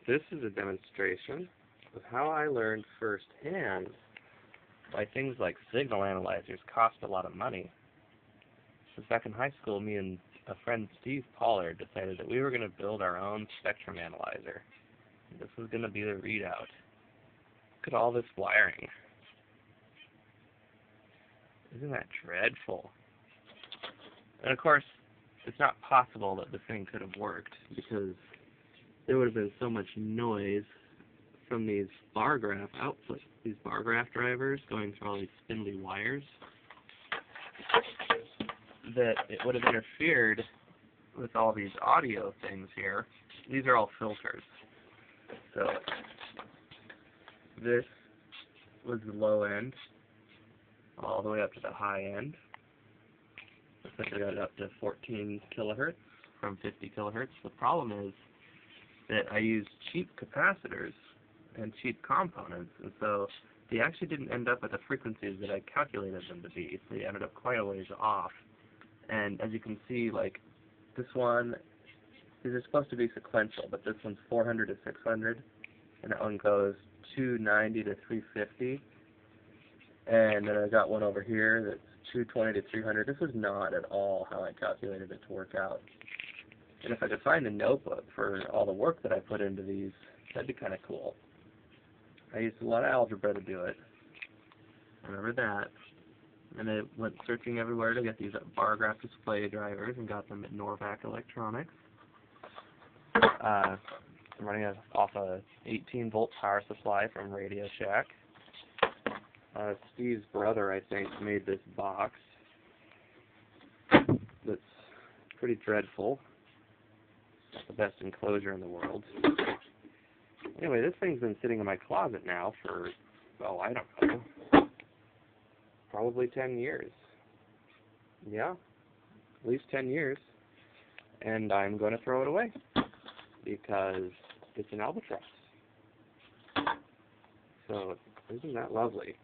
This is a demonstration of how I learned firsthand why things like signal analyzers cost a lot of money. Since back in high school, me and a friend, Steve Pollard, decided that we were going to build our own spectrum analyzer. This was going to be the readout. Look at all this wiring. Isn't that dreadful? And of course, it's not possible that the thing could have worked because there would have been so much noise from these bar graph outputs, these bar graph drivers going through all these spindly wires, that it would have interfered with all these audio things here. These are all filters. So this was the low end, all the way up to the high end. Looks like I got it up to 14 kilohertz from 50 kilohertz. The problem is that I used cheap capacitors and cheap components, and so they actually didn't end up at the frequencies that I calculated them to be. They ended up quite a ways off. And as you can see, like, this one, these are supposed to be sequential, but this one's 400 to 600, and that one goes 290 to 350. And then I got one over here that's 220 to 300. This was not at all how I calculated it to work out. And if I could find a notebook for all the work that I put into these, that'd be kind of cool. I used a lot of algebra to do it. Remember that. And I went searching everywhere to get these bar graph display drivers and got them at Norvac Electronics. I'm running off a 18-volt power supply from Radio Shack. Steve's brother, I think, made this box that's pretty dreadful. Not the best enclosure in the world. Anyway, this thing's been sitting in my closet now for, oh, I don't know, probably 10 years. Yeah, at least 10 years. And I'm going to throw it away because it's an albatross. So, isn't that lovely?